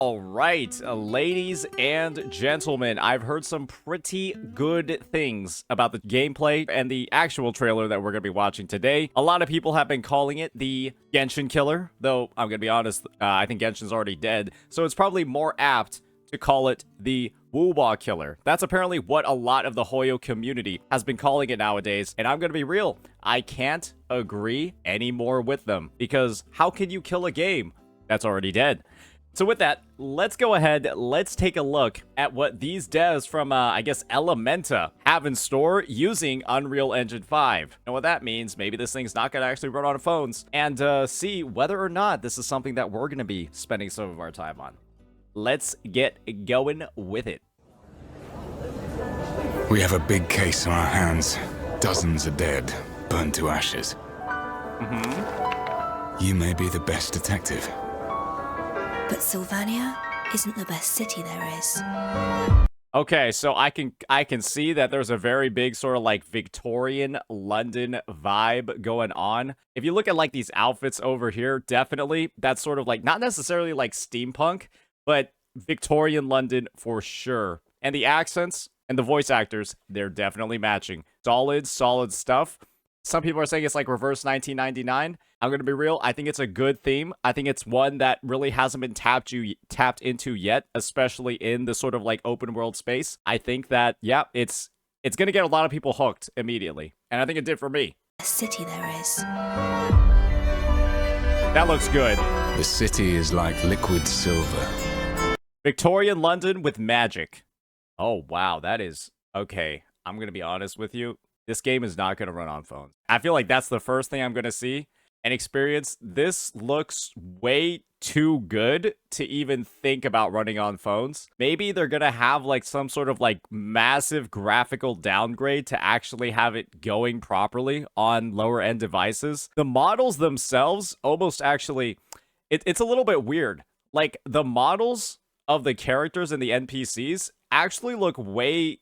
All right, ladies and gentlemen, I've heard some pretty good things about the gameplay and the actual trailer that we're going to be watching today. A lot of people have been calling it the Genshin killer, though I'm going to be honest, I think Genshin's already dead, so it's probably more apt to call it the Wuba killer. That's apparently what a lot of the Hoyo community has been calling it nowadays, and I'm going to be real, I can't agree anymore with them, because how can you kill a game that's already dead? So with that, let's go ahead, let's take a look at what these devs from, I guess, Elementa have in store using Unreal Engine 5. And what that means, maybe this thing's not going to actually run on phones, and see whether or not this is something that we're going to be spending some of our time on. Let's get going with it. We have a big case on our hands. Dozens are dead, burned to ashes. You may be the best detective. But Sylvania isn't the best city there is. Okay, so I can see that there's a very big sort of like Victorian London vibe going on. If you look at like these outfits over here, definitely that's sort of like not necessarily like steampunk, but Victorian London for sure. And the accents and the voice actors, they're definitely matching. Solid stuff. Some people are saying it's like reverse 1999. I'm going to be real. I think it's a good theme. I think it's one that really hasn't been tapped into yet, especially in the sort of like open world space. I think that, yeah, it's going to get a lot of people hooked immediately. And I think it did for me. A city there is. That looks good. The city is like liquid silver. Victorian London with magic. Oh, wow. That is... Okay, I'm going to be honest with you. This game is not going to run on phones. I feel like that's the first thing I'm going to see and experience. This looks way too good to even think about running on phones. Maybe they're going to have like some sort of like massive graphical downgrade to actually have it going properly on lower end devices. The models themselves almost actually, it's a little bit weird. Like the models of the characters and the NPCs actually look way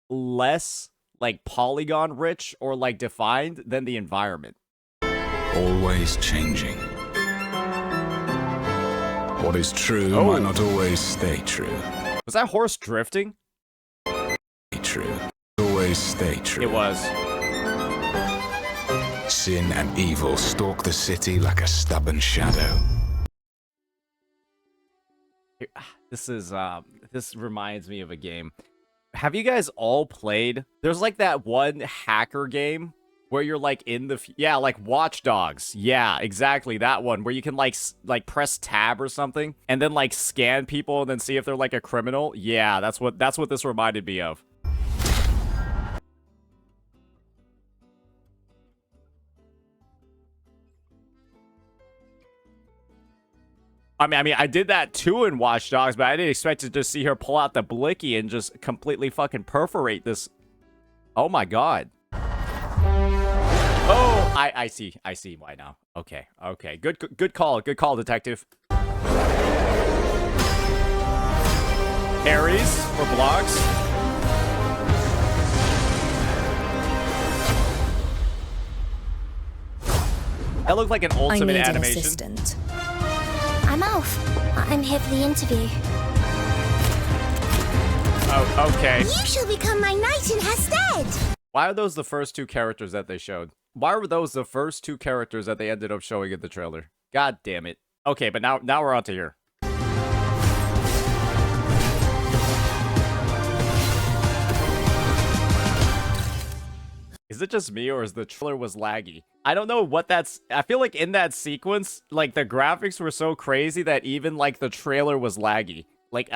less like polygon rich or like defined than the environment. Always changing. What is true might not always stay true. Was that horse drifting? True. Always stay true. It was. Sin and evil stalk the city like a stubborn shadow. This reminds me of a game. Have you guys all played? There's like that one hacker game where you're like in the yeah, like Watch Dogs. Yeah, exactly that one where you can like press tab or something and then like scan people and then see if they're like a criminal. Yeah, that's what this reminded me of. I mean, I did that too in Watch Dogs, but I didn't expect to just see her pull out the blicky and just completely fucking perforate this. Oh my god. Oh, I see why now. Okay. Good call, detective. Aries for blocks. That looked like an ultimate animation. I need an assistant. I'm Alf. I'm here for the interview. Oh, okay. You shall become my knight in her stead. Why are those the first two characters that they showed? Why were those the first two characters that they ended up showing in the trailer? God damn it. Okay, but now we're on to here. Is it just me or is the trailer was laggy? I don't know what that's... I feel like in that sequence, like the graphics were so crazy that even like the trailer was laggy. Like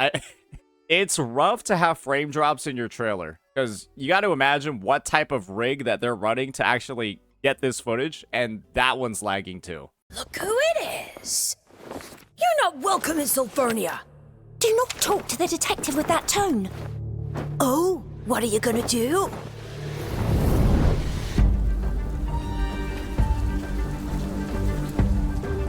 it's rough to have frame drops in your trailer because you got to imagine what type of rig that they're running to actually get this footage, and that one's lagging too. Look who it is. You're not welcome in Sylvania. Do not talk to the detective with that tone. Oh, what are you gonna do?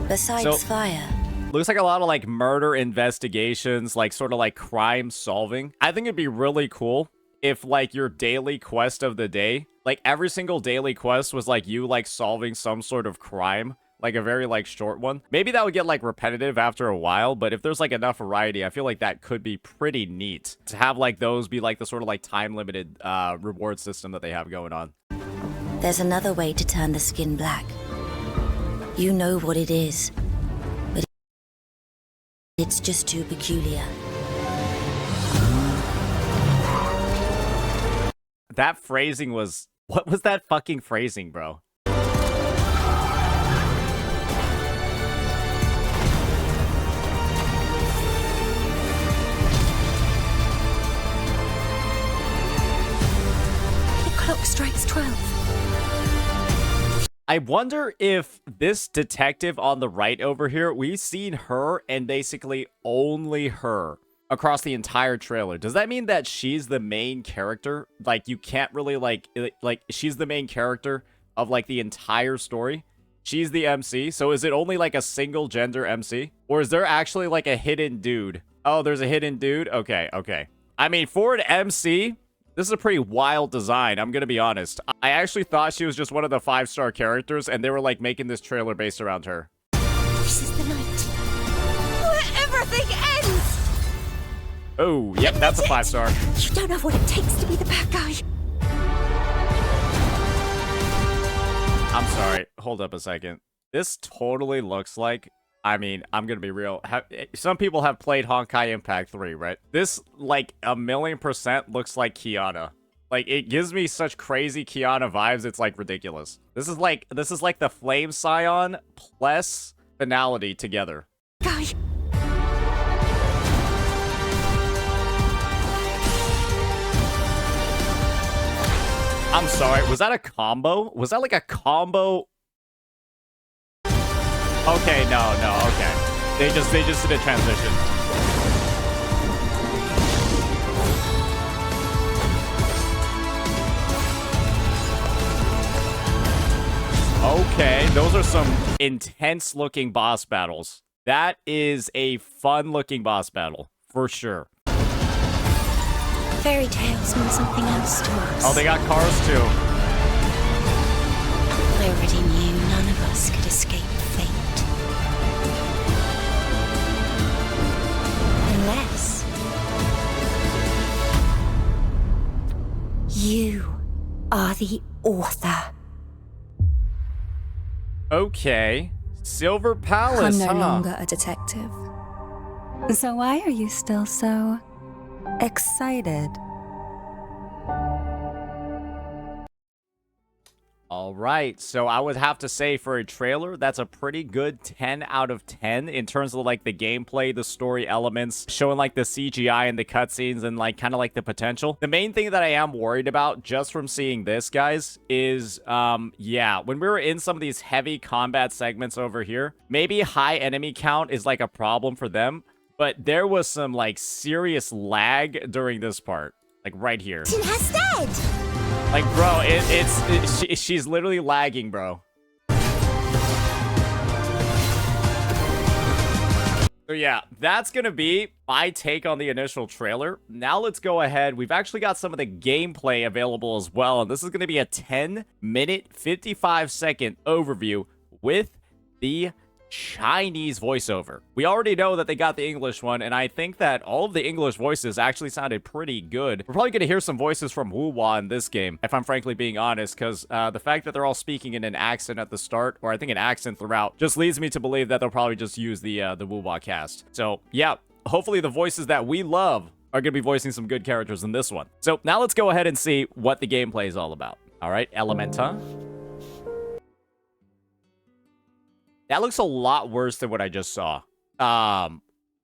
Besides fire. Looks like a lot of like murder investigations, like sort of like crime solving. I think it'd be really cool if like your daily quest of the day, like every single daily quest was like you like solving some sort of crime like a very like short one. Maybe that would get like repetitive after a while, but if there's like enough variety, I feel like that could be pretty neat to have like those be like the sort of like time limited reward system that they have going on. There's another way to turn the skin black. You know what it is, but it's just too peculiar. That phrasing was... What was that fucking phrasing, bro? Clock strikes 12. I wonder if this detective on the right over here, we've seen her and basically only her across the entire trailer. Does that mean that she's the main character? Like, you can't really, like she's the main character of, like, the entire story? She's the MC? So is it only, like, a single gender MC? Or is there actually, like, a hidden dude? Oh, there's a hidden dude? Okay, okay. I mean, for an MC... This is a pretty wild design, I'm gonna be honest. I actually thought she was just one of the 5-star characters, and they were, like, making this trailer based around her. This is the night where everything ends! Oh, yep, that's a 5-star. You don't have what it takes to be the bad guy. I'm sorry, hold up a second. This totally looks like... I mean, I'm gonna be real. Some people have played Honkai Impact 3, right? This, like, 1,000,000% looks like Kiana. Like, it gives me such crazy Kiana vibes, it's, like, ridiculous. This is like the Flame Scion plus Finality together. Guy. I'm sorry, was that a combo? Was that, like, a combo? Okay, no, okay. They just did a transition. Okay, those are some intense looking boss battles. That is a fun looking boss battle, for sure. Fairy tales mean something else to us. Oh, they got cars too. I already knew none of us could escape fate. Unless you are the author. Okay. Silver Palace, I'm no longer a detective. So why are you still so excited? All right, so I would have to say for a trailer, that's a pretty good 10 out of 10 in terms of, like, the gameplay, the story elements, showing, like, the CGI and the cutscenes and, like, kind of, like, the potential. The main thing that I am worried about just from seeing this, guys, is, yeah, when we were in some of these heavy combat segments over here, maybe high enemy count is, like, a problem for them, but there was some, like, serious lag during this part, like, right here. Tin has dead! Like, bro, she's literally lagging, bro. So yeah, that's gonna be my take on the initial trailer. Now let's go ahead. We've actually got some of the gameplay available as well, and this is gonna be a 10-minute, 55-second overview with the Chinese voiceover. We already know that they got the English one, and I think that all of the English voices actually sounded pretty good. We're probably going to hear some voices from Wuwa in this game, if I'm frankly being honest, because the fact that they're all speaking in an accent at the start, or I think an accent throughout, just leads me to believe that they'll probably just use the Wuwa cast. So, yeah, hopefully the voices that we love are going to be voicing some good characters in this one. So, now let's go ahead and see what the gameplay is all about. All right, Elementa. That looks a lot worse than what I just saw.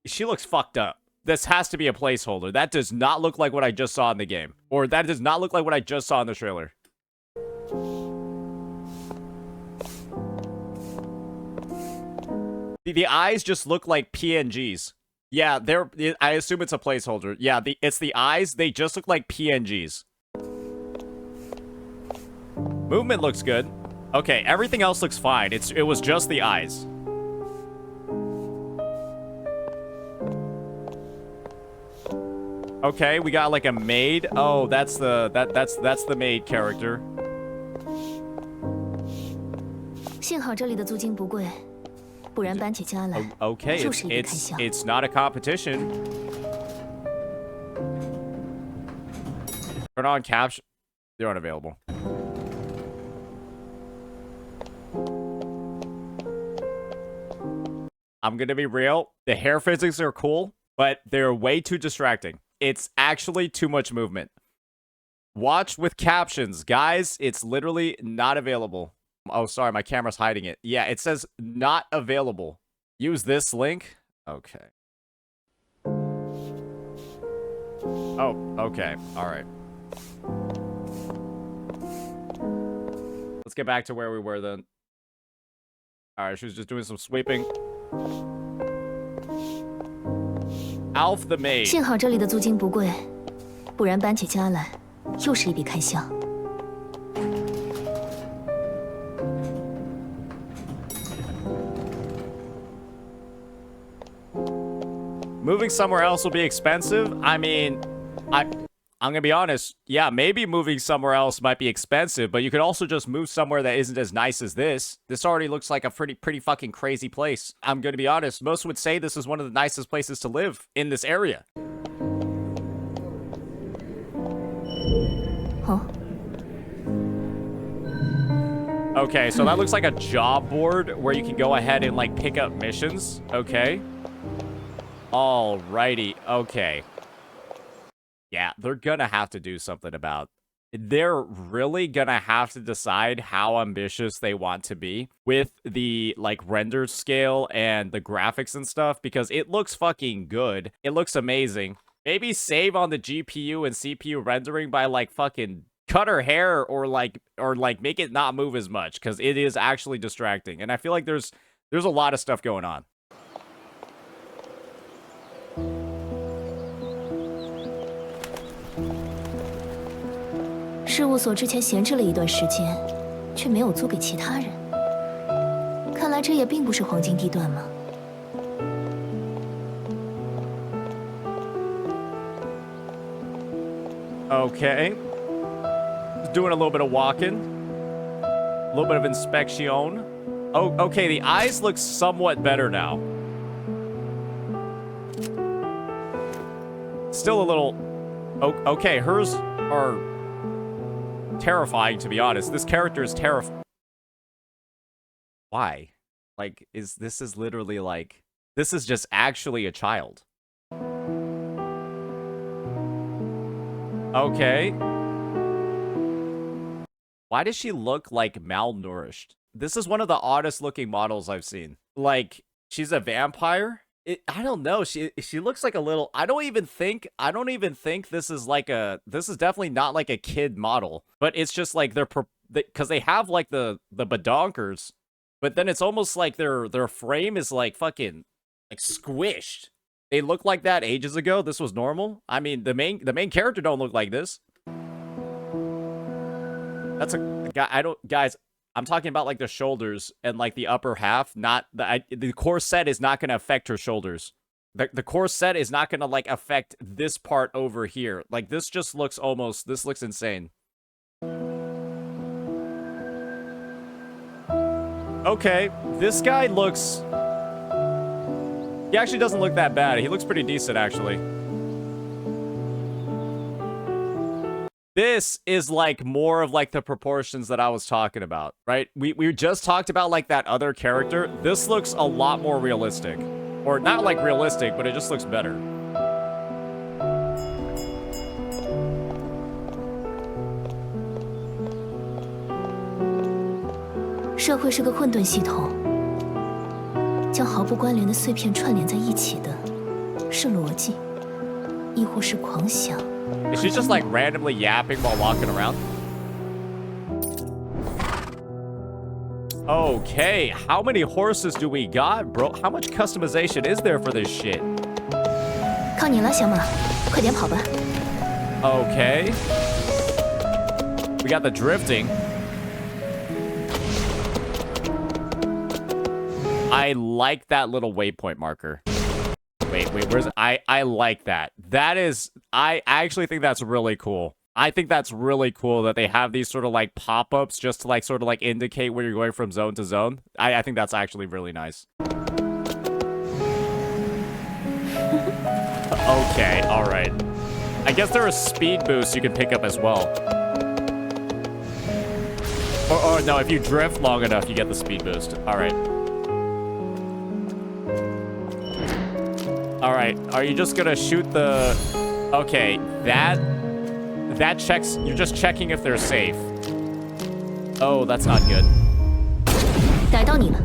She looks fucked up. This has to be a placeholder. That does not look like what I just saw in the game. Or that does not look like what I just saw in the trailer. The eyes just look like PNGs. Yeah, I assume it's a placeholder. Yeah, it's the eyes. They just look like PNGs. Movement looks good. Okay, everything else looks fine. It was just the eyes. Okay, we got like a maid. Oh, that's the maid character. 幸好这里的租金不贵，不然搬起家来 Okay, 就是一笔开销。 it's not a competition. Turn on caption. They're unavailable. I'm gonna be real. The hair physics are cool, but they're way too distracting. It's actually too much movement. Watch with captions. Guys, it's literally not available. Oh, sorry, my camera's hiding it. Yeah, it says not available. Use this link. Okay. Oh, okay. All right. Let's get back to where we were then. All right, she was just doing some sweeping. Alf the maid. 幸好这里的租金不贵，不然搬起家来又是一笔开销。 Moving somewhere else will be expensive. I mean, I'm gonna be honest. Yeah, maybe moving somewhere else might be expensive, but you could also just move somewhere that isn't as nice as this. This already looks like a pretty fucking crazy place. I'm gonna be honest. Most would say this is one of the nicest places to live in this area. Huh? Okay, so that looks like a job board where you can go ahead and like pick up missions. Okay. Alrighty, okay. Yeah, they're gonna have to do something about... They're really gonna have to decide how ambitious they want to be with the, like, render scale and the graphics and stuff, because it looks fucking good. It looks amazing. Maybe save on the GPU and CPU rendering by, like, fucking cut her hair or make it not move as much, because it is actually distracting. And I feel like there's a lot of stuff going on. 事务所之前闲置了一段时间，却没有租给其他人。看来这也并不是黄金地段嘛。Okay. Doing a little bit of walking. A little bit of inspection. Oh, okay, the eyes look somewhat better now. Still a little... Oh, okay, hers are terrifying, to be honest. This character is terrifying. Why? Like, this is literally like... This is just actually a child. Okay. Why does she look like malnourished? This is one of the oddest looking models I've seen. Like, she's a vampire? I don't know. She looks like a little... I don't even think this is like a... This is definitely not like a kid model. But it's just like they're... Because they have like the badonkers. But then it's almost like their frame is like fucking... Like squished. They looked like that ages ago. This was normal. I mean, the main character don't look like this. That's a guy. Guys, I'm talking about like the shoulders and like the upper half. Not the corset is not going to affect her shoulders. The corset is not going to like affect this part over here. Like this just looks almost. This looks insane. Okay, this guy looks... He actually doesn't look that bad. He looks pretty decent, actually. This is like more of like the proportions that I was talking about, right? We just talked about like that other character. This looks a lot more realistic. Or not like realistic, but it just looks better. "社会是个混沌系统，将毫不关联的碎片串联在一起的，是逻辑，亦或是狂想？" Is she just like randomly yapping while walking around? Okay, how many horses do we got, bro? How much customization is there for this shit? 靠你了，小马，快点跑吧。 Okay. We got the drifting. I like that little waypoint marker. Wait, where's it? I like that. That is... I actually think that's really cool. I think that's really cool that they have these sort of like pop-ups just to like sort of like indicate where you're going from zone to zone. I think that's actually really nice. Okay, all right. I guess there are speed boosts you can pick up as well. Or no, if you drift long enough, you get the speed boost. All right. All right, are you just gonna shoot the... Okay, that checks... You're just checking if they're safe. Oh, that's not good. 逮到你了。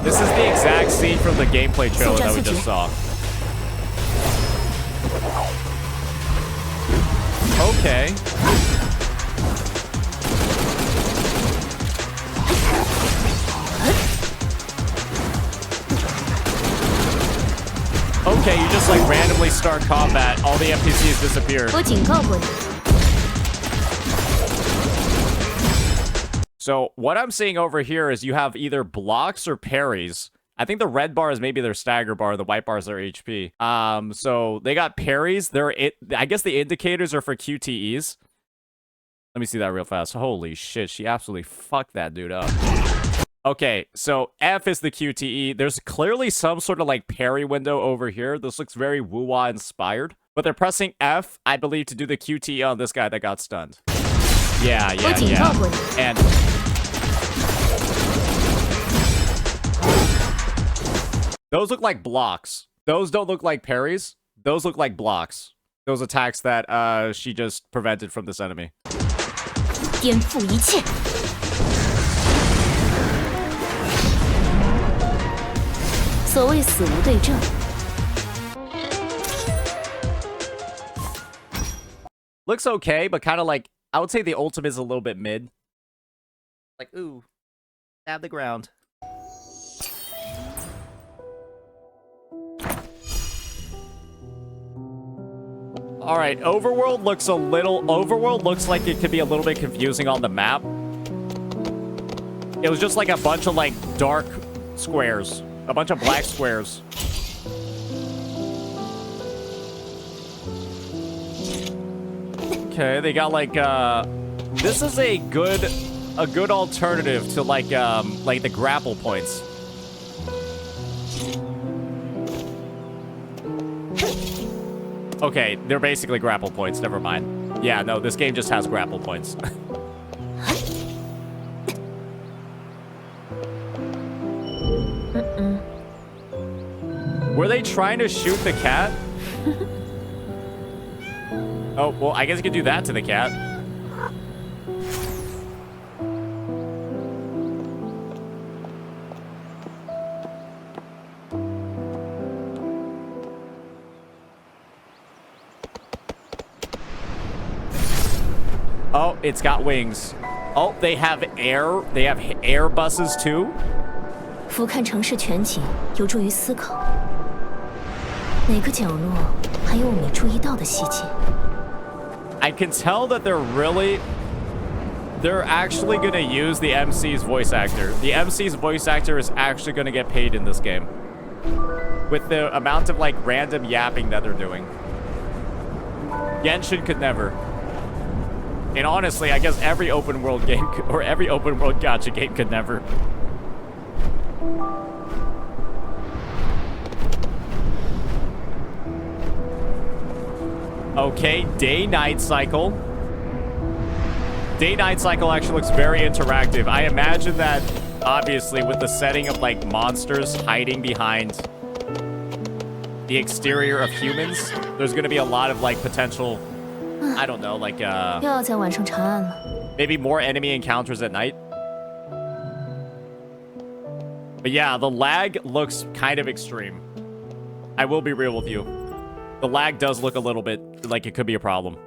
This is the exact scene from the gameplay trailer that we just saw. Okay. Okay, you just like randomly start combat, all the NPCs disappear. 我警告过你。 So what I'm seeing over here is you have either blocks or parries. I think the red bar is maybe their stagger bar, the white bar is their HP. So they got parries. I guess the indicators are for QTEs. Let me see that real fast. Holy shit, she absolutely fucked that dude up. Okay, so F is the QTE. There's clearly some sort of like parry window over here. This looks very woo-wah inspired. But they're pressing F, I believe, to do the QTE on this guy that got stunned. Yeah. And... those look like blocks. Those don't look like parries. Those look like blocks. Those attacks that she just prevented from this enemy. 颠覆一切。所谓死无对证。 Looks okay, but kind of like, I would say the ultimate is a little bit mid. Like, ooh, stab the ground. All right, Overworld looks like it could be a little bit confusing on the map. It was just like a bunch of like dark squares, a bunch of black squares. Okay, they got like this is a good alternative to like the grapple points. Okay, they're basically grapple points, never mind. Yeah, no, this game just has grapple points. Were they trying to shoot the cat? Oh, well, I guess you could do that to the cat. Oh, it's got wings. Oh, they have air buses too? 俯瞰城市全景，有助于思考。哪个角落还有我没注意到的细节？ I can tell that they're actually gonna use the MC's voice actor. The MC's voice actor is actually gonna get paid in this game. With the amount of like random yapping that they're doing. Genshin could never. And honestly, I guess every open world game or every open world gacha game could never. Okay, day-night cycle. Day-night cycle actually looks very interactive. I imagine that, obviously, with the setting of, like, monsters hiding behind the exterior of humans, there's gonna be a lot of, like, potential, I don't know, like, 又要在晚上查案了。 maybe more enemy encounters at night. But yeah, the lag looks kind of extreme. I will be real with you. The lag does look a little bit like it could be a problem.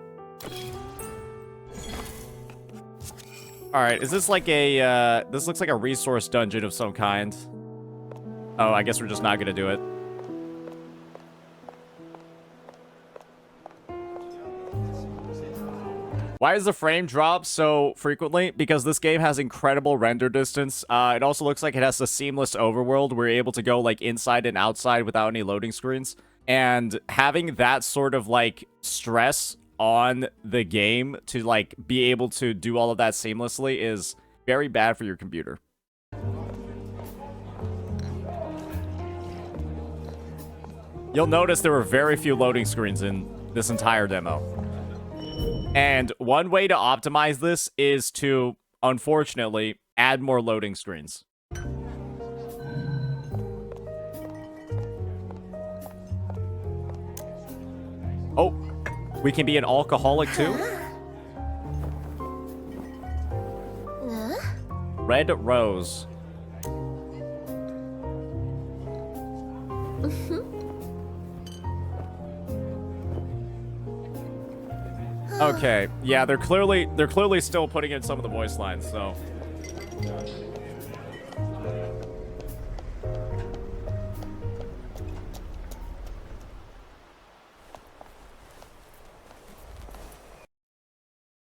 All right, is this like a, this looks like a resource dungeon of some kind. Oh, I guess we're just not gonna do it. Why does the frame drop so frequently? Because this game has incredible render distance. It also looks like it has a seamless overworld where you're able to go like inside and outside without any loading screens. And having that sort of like stress on the game to like be able to do all of that seamlessly is very bad for your computer. You'll notice there were very few loading screens in this entire demo. And one way to optimize this is to, unfortunately, add more loading screens. Oh, we can be an alcoholic too? Red Rose. Okay, yeah, they're clearly still putting in some of the voice lines, so.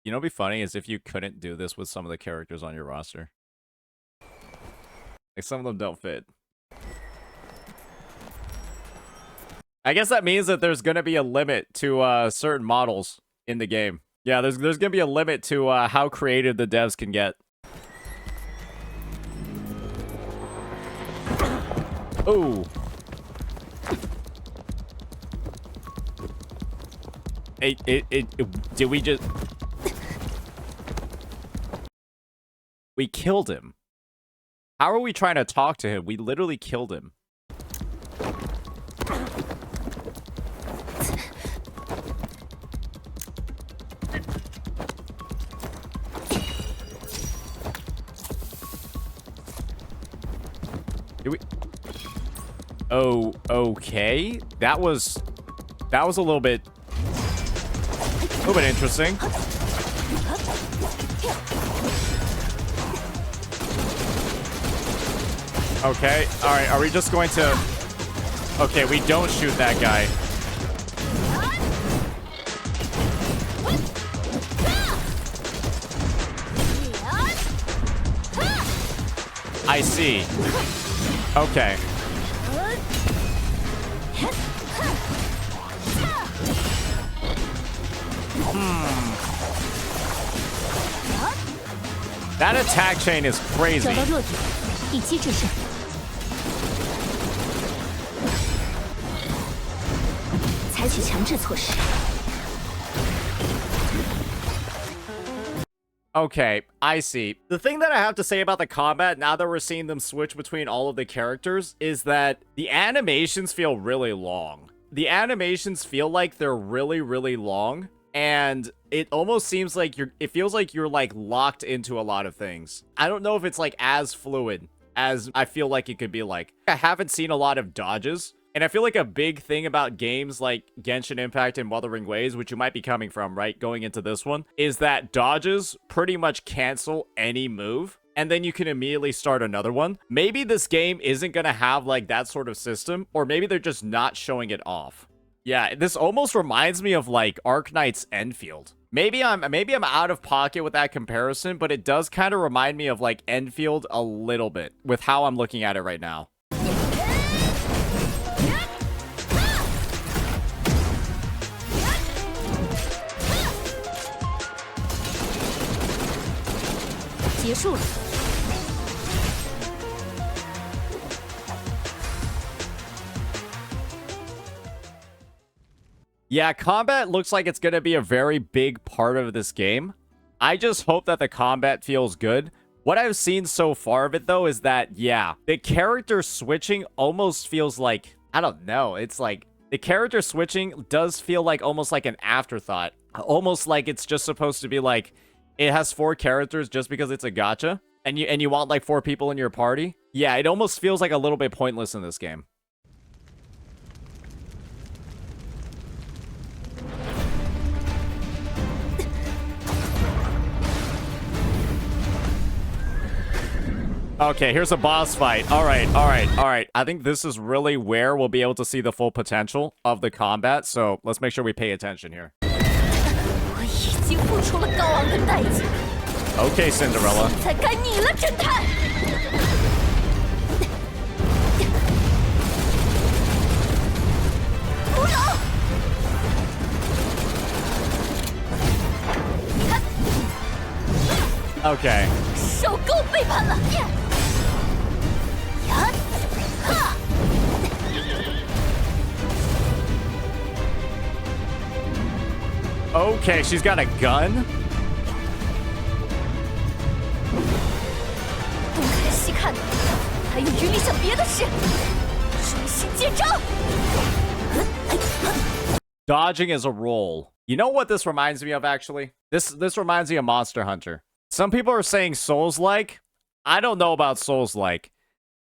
You know what'd be funny is if you couldn't do this with some of the characters on your roster. Like, some of them don't fit. I guess that means that there's gonna be a limit to certain models in the game. Yeah, there's gonna be a limit to how creative the devs can get. Ooh. Did we just... We killed him. How are we trying to talk to him? We literally killed him. Oh, okay. That was a little bit interesting. Okay, all right. Are we just going to? Okay, we don't shoot that guy. I see. Okay. That attack chain is crazy. Okay, I see. The thing that I have to say about the combat, now that we're seeing them switch between all of the characters, is that the animations feel really long. The animations feel like they're really, really long, and it almost seems like it feels like you're like locked into a lot of things. I don't know if it's like as fluid as I feel like it could be like. I haven't seen a lot of dodges. And I feel like a big thing about games like Genshin Impact and Wuthering Waves, which you might be coming from, right, going into this one, is that dodges pretty much cancel any move, and then you can immediately start another one. Maybe this game isn't going to have like that sort of system, or maybe they're just not showing it off. Yeah, this almost reminds me of like Arknight's Enfield. Maybe I'm out of pocket with that comparison, but it does kind of remind me of like Enfield a little bit with how I'm looking at it right now. Yeah, combat looks like it's going to be a very big part of this game. I just hope that the combat feels good. What I've seen so far of it, though, is that, yeah, the character switching almost feels like, I don't know, it's like, the character switching does feel like almost like an afterthought. Almost like it's just supposed to be like, it has 4 characters just because it's a gacha. And you want like 4 people in your party? Yeah, it almost feels like a little bit pointless in this game. Okay, here's a boss fight. All right. I think this is really where we'll be able to see the full potential of the combat. So let's make sure we pay attention here. Okay, Cinderella. Okay. 受够背叛了！呀，哈！ Okay, she's got a gun? 东看西看的，还有余力想别的事，专心见招。 Dodging is a roll. You know what this reminds me of, actually? This reminds me of Monster Hunter. Some people are saying Souls-like. I don't know about Souls-like.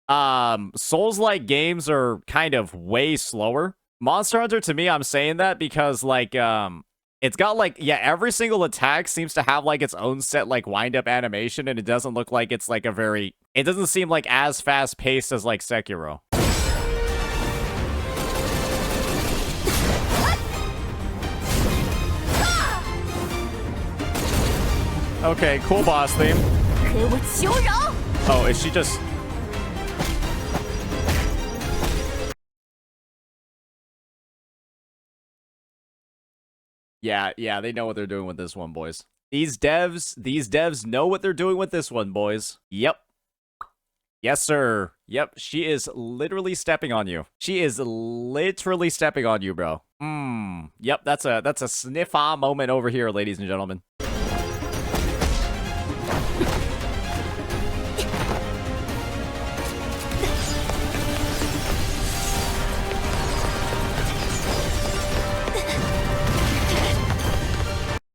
Souls-like games are kind of way slower. Monster Hunter, to me, I'm saying that because, like, it's got, like, yeah, every single attack seems to have, like, its own set, like, wind-up animation, and it doesn't look like it's, like, a very... It doesn't seem, like, as fast-paced as, like, Sekiro. Okay, cool boss theme. 给我求饶！ Oh, is she just... Yeah, they know what they're doing with this one, boys. These devs know what they're doing with this one, boys. Yep. Yes, sir. Yep, she is literally stepping on you. She is literally stepping on you, bro. Yep, that's a sniff-ah moment over here, ladies and gentlemen.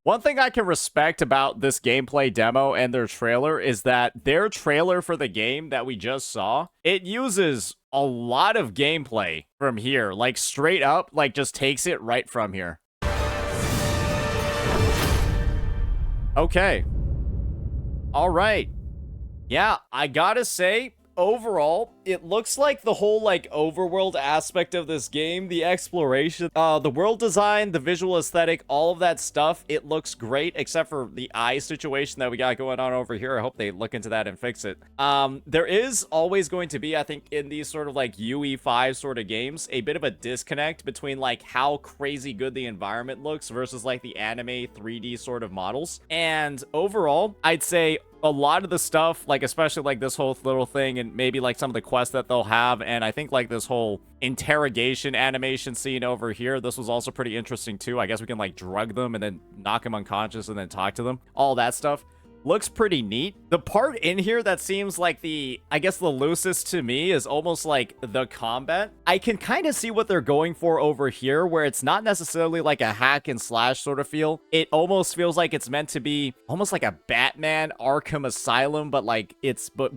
One thing I can respect about this gameplay demo and their trailer is that their trailer for the game that we just saw, it uses a lot of gameplay from here. Like, straight up, like, just takes it right from here. Okay. All right. Yeah, I gotta say, overall, it looks like the whole, like, overworld aspect of this game, the exploration, the world design, the visual aesthetic, all of that stuff, it looks great, except for the eye situation that we got going on over here. I hope they look into that and fix it. There is always going to be, I think, in these sort of, like, UE5 sort of games, a bit of a disconnect between, like, how crazy good the environment looks versus, like, the anime 3D sort of models. And overall, I'd say a lot of the stuff, like, especially, like, this whole little thing and maybe, like, some of the quests that they'll have, and I think, like, this whole interrogation animation scene over here, this was also pretty interesting, too. I guess we can, like, drug them and then knock them unconscious and then talk to them. All that stuff looks pretty neat. The part in here that seems like the, I guess, the loosest to me is almost like the combat. I can kind of see what they're going for over here, where it's not necessarily like a hack and slash sort of feel. It almost feels like it's meant to be almost like a Batman Arkham Asylum, but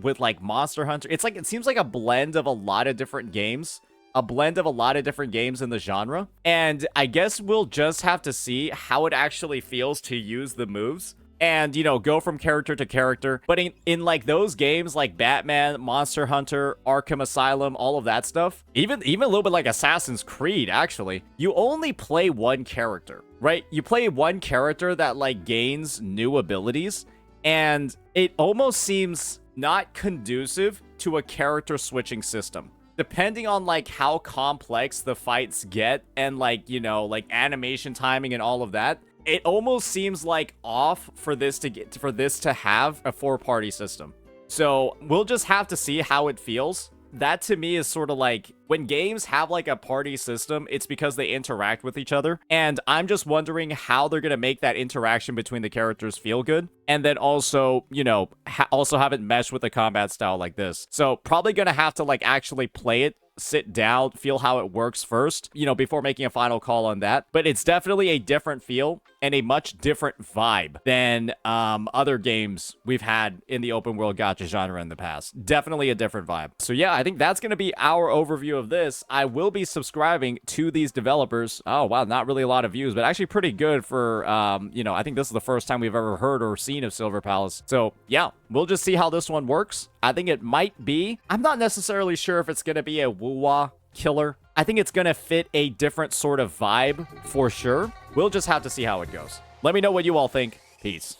with like Monster Hunter. It's like, it seems like a blend of a lot of different games. A blend of a lot of different games in the genre. And I guess we'll just have to see how it actually feels to use the moves. And, you know, go from character to character. But in like those games like Batman, Monster Hunter, Arkham Asylum, all of that stuff, even a little bit like Assassin's Creed, actually, you only play one character, right? You play one character that like gains new abilities, and it almost seems not conducive to a character switching system. Depending on like how complex the fights get and like, you know, like animation timing and all of that, it almost seems like off for this to have a 4-party system. So we'll just have to see how it feels. That to me is sort of like when games have like a party system, it's because they interact with each other. And I'm just wondering how they're going to make that interaction between the characters feel good. And then also, you know, also have it mesh with the combat style like this. So probably going to have to like actually play it, sit down, feel how it works first, you know, before making a final call on that. But it's definitely a different feel and a much different vibe than other games we've had in the open world gacha genre in the past. Definitely a different vibe. So yeah, I think that's going to be our overview of this. I will be subscribing to these developers. Oh wow, not really a lot of views, but actually pretty good for, you know, I think this is the first time we've ever heard or seen of Silver Palace. So yeah, we'll just see how this one works. I think it might be, I'm not necessarily sure if it's going to be a woo-wah killer. I think it's going to fit a different sort of vibe for sure. We'll just have to see how it goes. Let me know what you all think. Peace.